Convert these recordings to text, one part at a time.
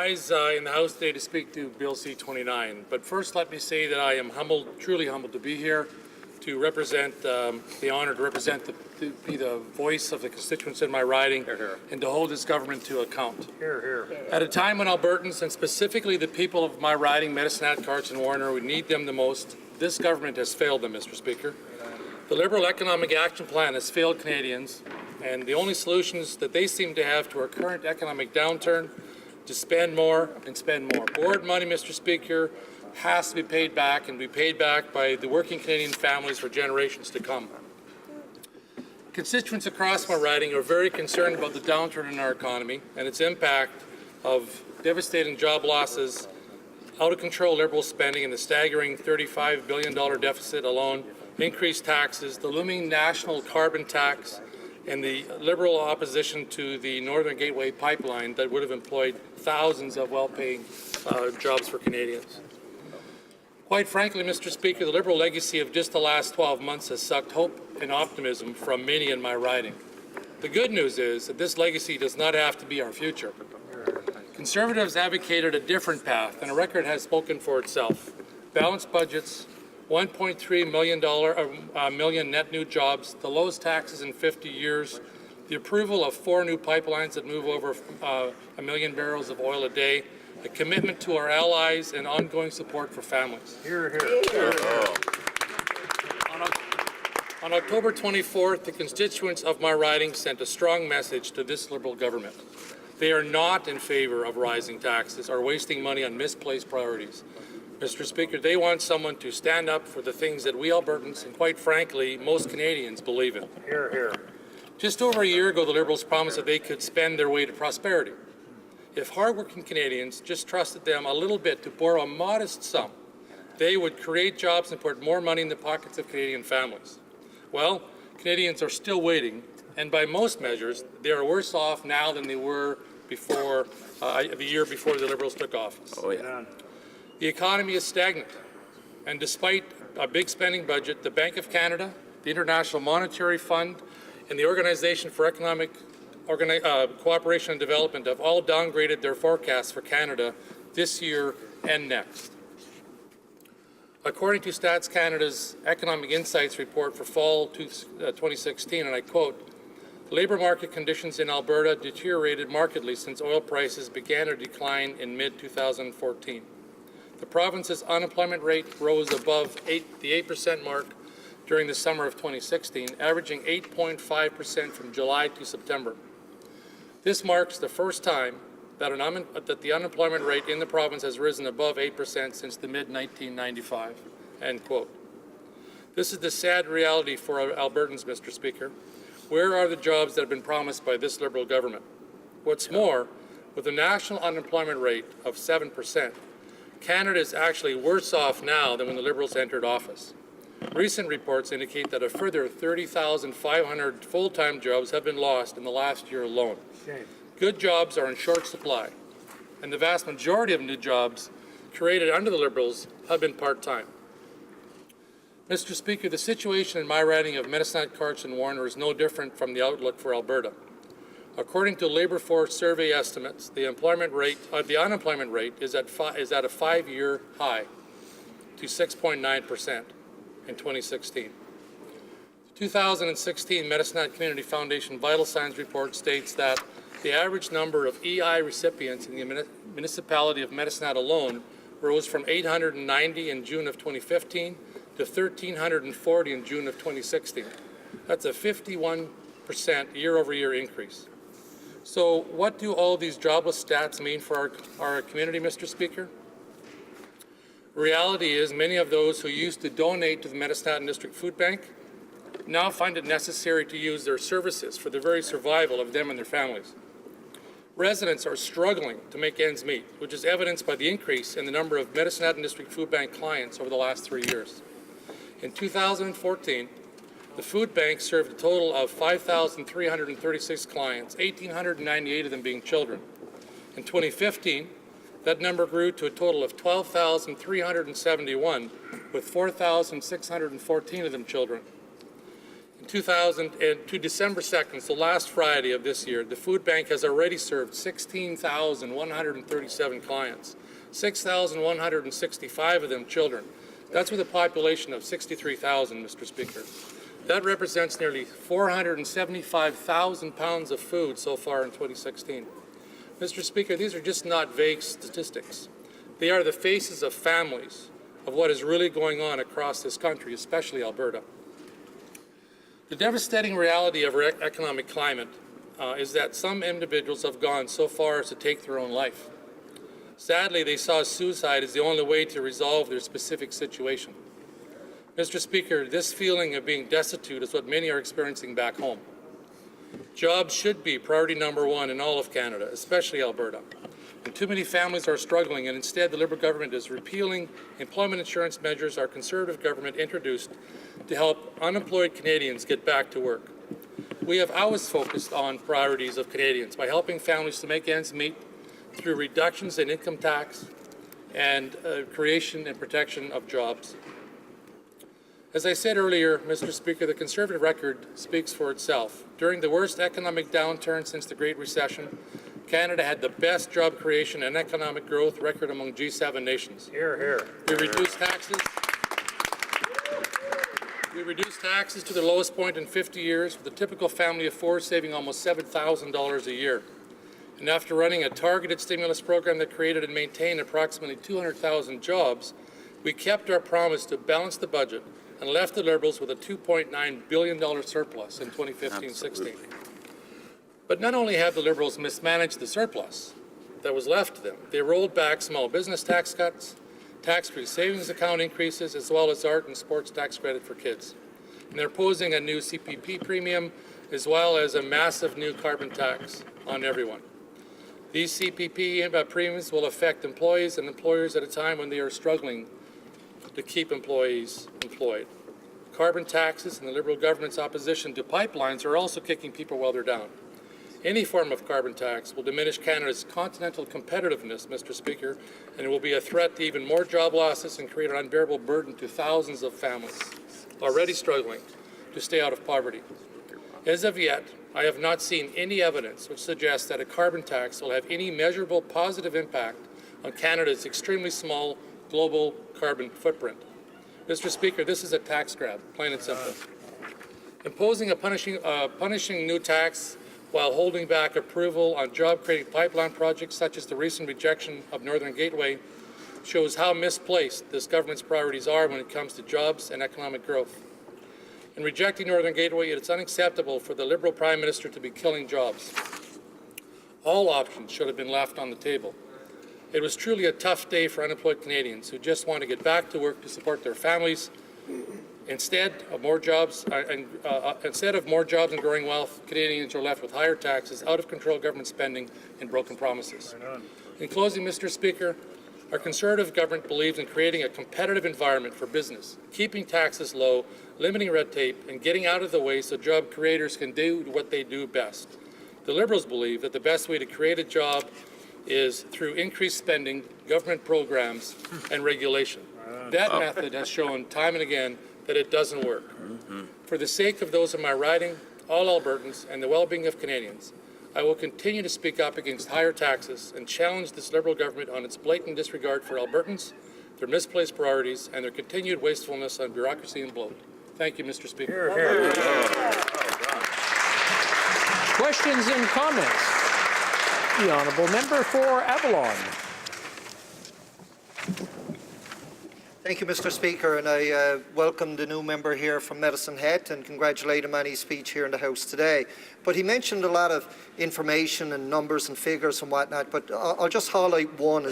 rise in the House today to speak to Bill C-29. But first, let me say that I am humbled, truly humbled, to be here to represent, the honor to represent, to be the voice of the constituents in my riding, and to hold this government to account. At a time when Albertans, and specifically the people of my riding, Medicine Hat, Carson, Warner, would need them the most, this government has failed them, Mr. Speaker. The Liberal Economic Action Plan has failed Canadians, and the only solutions that they seem to have to our current economic downturn to spend more and spend more. Borrowed money, Mr. Speaker, has to be paid back, and be paid back by the working Canadian families for generations to come. Constituents across my riding are very concerned about the downturn in our economy and its impact of devastating job losses, out-of-control Liberal spending, and the staggering $35 billion deficit alone, increased taxes, the looming national carbon tax, and the Liberal opposition to the Northern Gateway pipeline that would have employed thousands of well-paying jobs for Canadians. Quite frankly, Mr. Speaker, the Liberal legacy of just the last 12 months has sucked hope and optimism from many in my riding. The good news is that this legacy does not have to be our future. Conservatives advocated a different path, and a record has spoken for itself. Balanced budgets, $1.3 million net new jobs, the lowest taxes in 50 years, the approval of 4 new pipelines that move over 1 million barrels of oil a day, a commitment to our allies, and ongoing support for families. On October 24th, the constituents of my riding sent a strong message to this Liberal government. They are not in favor of rising taxes or wasting money on misplaced priorities. Mr. Speaker, they want someone to stand up for the things that we Albertans, and quite frankly, most Canadians, believe in. Just over a year ago, the Liberals promised that they could spend their way to prosperity. If hardworking Canadians just trusted them a little bit to borrow a modest sum, they would create jobs and put more money in the pockets of Canadian families. Well, Canadians are still waiting, and by most measures, they are worse off now than they were before the year before the Liberals took office. The economy is stagnant, and despite a big spending budget, the Bank of Canada, the International Monetary Fund, and the Organization for Economic Cooperation and Development have all downgraded their forecasts for Canada this year and next. According to Stats Canada's Economic Insights report for fall 2016, and I quote, "Labour market conditions in Alberta deteriorated markedly since oil prices began to decline in mid-2014. The province's unemployment rate rose above the 8% mark during the summer of 2016, averaging 8.5% from July to September. This marks the first time that the unemployment rate in the province has risen above 8% since the mid-1995, end quote. This is the sad reality for Albertans, Mr. Speaker. Where are the jobs that have been promised by this Liberal government? What's more, with a national unemployment rate of 7%, Canada is actually worse off now than when the Liberals entered office. Recent reports indicate that a further 30,500 full-time jobs have been lost in the last year alone. Good jobs are in short supply, and the vast majority of new jobs created under the Liberals have been part-time. Mr. Speaker, the situation in my riding of Medicine Hat, Carson, Warner is no different from the outlook for Alberta. According to Labour Force survey estimates, the unemployment rate is at a 5-year high to 6.9% in 2016. The 2016 Medicine Hat Community Foundation Vital Signs report states that the average number of EI recipients in the municipality of Medicine Hat alone rose from 890 in June of 2015 to 1,340 in June of 2016. That's a 51% year-over-year increase. So what do all these jobless stats mean for our community, Mr. Speaker? Reality is many of those who used to donate to the Medicine Hat District Food Bank now find it necessary to use their services for the very survival of them and their families. Residents are struggling to make ends meet, which is evidenced by the increase in the number of Medicine Hat District Food Bank clients over the last 3 years. In 2014, the food bank served a total of 5,336 clients, 1,898 of them being children. In 2015, that number grew to a total of 12,371, with 4,614 of them children. In to December 2nd, so last Friday of this year, the food bank has already served 16,137 clients, 6,165 of them children. That's with a population of 63,000, Mr. Speaker. That represents nearly 475,000 pounds of food so far in 2016. Mr. Speaker, these are just not vague statistics. They are the faces of families of what is really going on across this country, especially Alberta. The devastating reality of our economic climate is that some individuals have gone so far as to take their own life. Sadly, they saw suicide as the only way to resolve their specific situation. Mr. Speaker, this feeling of being destitute is what many are experiencing back home. Jobs should be priority number one in all of Canada, especially Alberta. And too many families are struggling, and instead the Liberal government is repealing employment insurance measures our Conservative government introduced to help unemployed Canadians get back to work. We have always focused on priorities of Canadians by helping families to make ends meet through reductions in income tax and creation and protection of jobs. As I said earlier, Mr. Speaker, the Conservative record speaks for itself. During the worst economic downturn since the Great Recession, Canada had the best job creation and economic growth record among G7 nations. Hear, hear. We reduced taxes to the lowest point in 50 years, with a typical family of four saving almost $7,000 a year. And after running a targeted stimulus program that created and maintained approximately 200,000 jobs, we kept our promise to balance the budget and left the Liberals with a $2.9 billion surplus in 2015-16. But not only have the Liberals mismanaged the surplus that was left to them, they rolled back small business tax cuts, tax-free savings account increases, as well as art and sports tax credit for kids. And they're posing a new CPP premium, as well as a massive new carbon tax on everyone. These CPP premiums will affect employees and employers at a time when they are struggling to keep employees employed. Carbon taxes and the Liberal government's opposition to pipelines are also kicking people while they're down. Any form of carbon tax will diminish Canada's continental competitiveness, Mr. Speaker, and it will be a threat to even more job losses and create an unbearable burden to thousands of families already struggling to stay out of poverty. As of yet, I have not seen any evidence which suggests that a carbon tax will have any measurable positive impact on Canada's extremely small global carbon footprint. Mr. Speaker, this is a tax grab, plain and simple. Imposing a punishing new tax while holding back approval on job-creating pipeline projects such as the recent rejection of Northern Gateway shows how misplaced this government's priorities are when it comes to jobs and economic growth. In rejecting Northern Gateway, it's unacceptable for the Liberal Prime Minister to be killing jobs. All options should have been left on the table. It was truly a tough day for unemployed Canadians who just want to get back to work to support their families. Instead of more jobs and growing wealth, Canadians are left with higher taxes, out-of-control government spending, and broken promises. In closing, Mr. Speaker, our Conservative government believes in creating a competitive environment for business, keeping taxes low, limiting red tape, and getting out of the way so job creators can do what they do best. The Liberals believe that the best way to create a job is through increased spending, government programs, and regulation. That method has shown time and again that it doesn't work. For the sake of those in my riding, all Albertans, and the well-being of Canadians, I will continue to speak up against higher taxes and challenge this Liberal government on its blatant disregard for Albertans, their misplaced priorities, and their continued wastefulness on bureaucracy and bloat. Thank you, Mr. Speaker. Hear, hear. Questions and comments? The Honourable Member for Avalon. Thank you, Mr. Speaker, and I welcome the new member here from Medicine Hat and congratulate him on his speech here in the House today. But he mentioned a lot of information and numbers and figures and whatnot, but I'll just highlight one.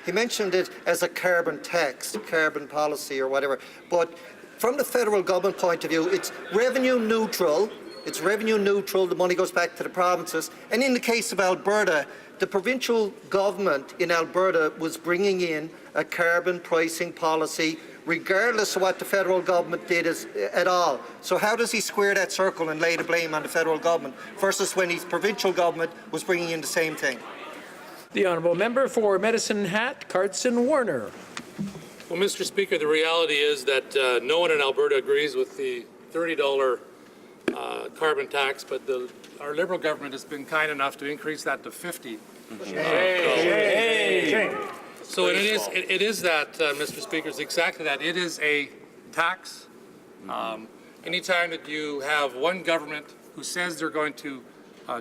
He mentioned it as a carbon tax, carbon policy or whatever, but from the federal government point of view, it's revenue neutral. It's revenue neutral, the money goes back to the provinces. And in the case of Alberta, the provincial government in Alberta was bringing in a carbon pricing policy regardless of what the federal government did at all. So how does he square that circle and lay the blame on the federal government versus when his provincial government was bringing in the same thing? The Honourable Member for Medicine Hat, Carson Warner. Well, Mr. Speaker, the reality is that no one in Alberta agrees with the $30 carbon tax, but our Liberal government has been kind enough to increase that to 50. So it is that, Mr. Speaker, it's exactly that. It is a tax. Anytime that you have one government who says they're going to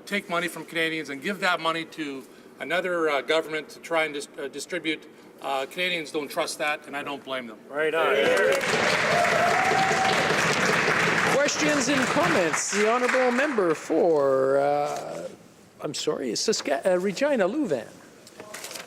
take money from Canadians and give that money to another government to try and distribute, Canadians don't trust that, and I don't blame them. Right on. Questions and comments. The honourable member for, Regina Louvain.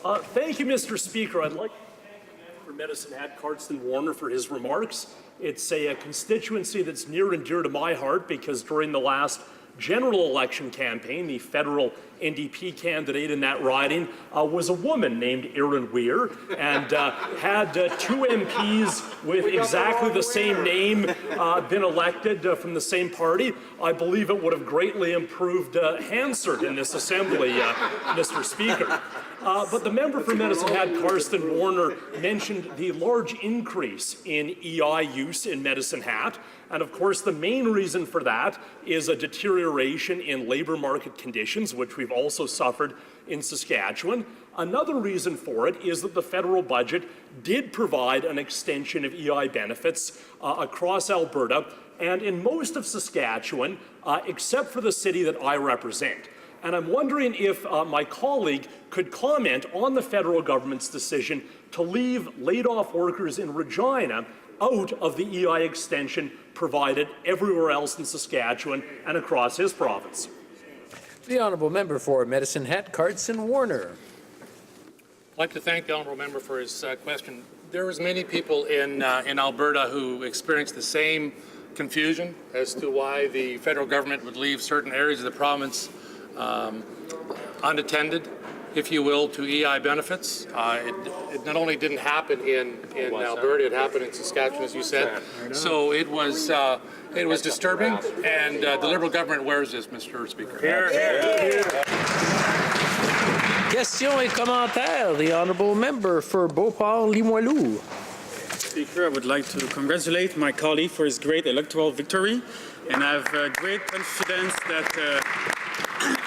Thank you, Mr. Speaker. I'd like to thank for Medicine Hat Cardston Warner for his remarks. It's a constituency that's near and dear to my heart because during the last general election campaign, the federal NDP candidate in that riding was a woman named Erin Weir and had two MPs with exactly the same name been elected from the same party, I believe it would have greatly improved Hansard in this assembly, Mr. Speaker. But the member for Medicine Hat, Cardston Warner, mentioned the large increase in EI use in Medicine Hat. And of course, the main reason for that is a deterioration in labor market conditions, which we've also suffered in Saskatchewan. Another reason for it is that the federal budget did provide an extension of EI benefits across Alberta and in most of Saskatchewan, except for the city that I represent. And I'm wondering if my colleague could comment on the federal government's decision to leave laid-off workers in Regina out of the EI extension provided everywhere else in Saskatchewan and across his province. The honourable member for Medicine Hat, Cardston Warner. I'd like to thank the honourable member for his question. There was many people in Alberta who experienced the same confusion as to why the federal government would leave certain areas of the province unattended, if you will, to EI benefits. It not only didn't happen in Alberta, it happened in Saskatchewan, as you said. So it was disturbing, and the Liberal government wears this, Mr. Speaker. Here, here. Questions et commentaires. The honourable member for Beauport-Limoilou. Speaker, I would like to congratulate my colleague for his great electoral victory, and I have great confidence that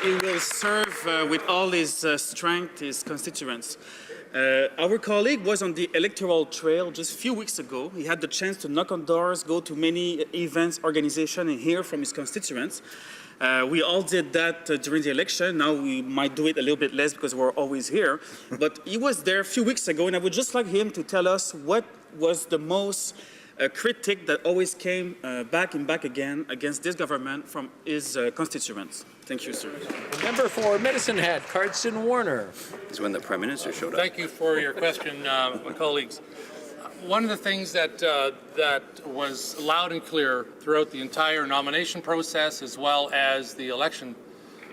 he will serve with all his strength his constituents. Our colleague was on the electoral trail just a few weeks ago. He had the chance to knock on doors, go to many events, organizations, and hear from his constituents. We all did that during the election. Now we might do it a little bit less because we're always here. But he was there a few weeks ago, and I would just like him to tell us what was the most critic that always came back and back again against this government from his constituents. Thank you, sir. Member for Medicine Hat, Cardston Warner. It's when the Prime Minister showed up. Thank you for your question, my colleagues. One of the things that was loud and clear throughout the entire nomination process as well as the election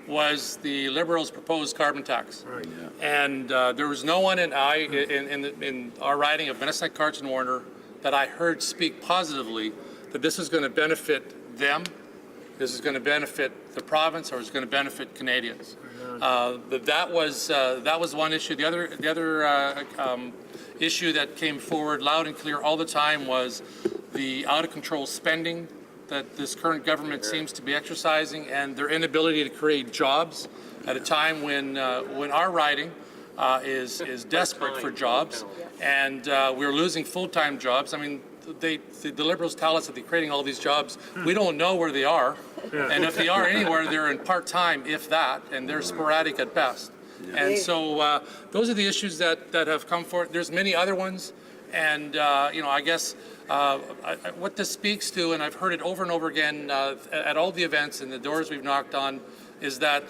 was the Liberals' proposed carbon tax. Right. Yeah. And there was no one in our riding of Medicine Hat, Cardston Warner that I heard speak positively that this is going to benefit them, this is going to benefit the province, or is going to benefit Canadians. That was one issue. The other issue that came forward loud and clear all the time was the out-of-control spending that this current government seems to be exercising, and their inability to create jobs at a time when our riding is desperate for jobs, and we're losing full-time jobs. I mean, the Liberals tell us that they're creating all these jobs. We don't know where they are, and if they are anywhere, they're in part-time, if that, and they're sporadic at best. And so those are the issues that have come forward. There's many other ones, and I guess what this speaks to, and I've heard it over and over again at all the events and the doors we've knocked on, is that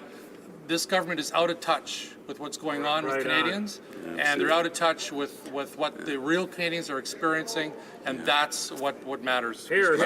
this government is out of touch with what's going on with Canadians, and they're out of touch with what the real Canadians are experiencing, and that's what matters. Here.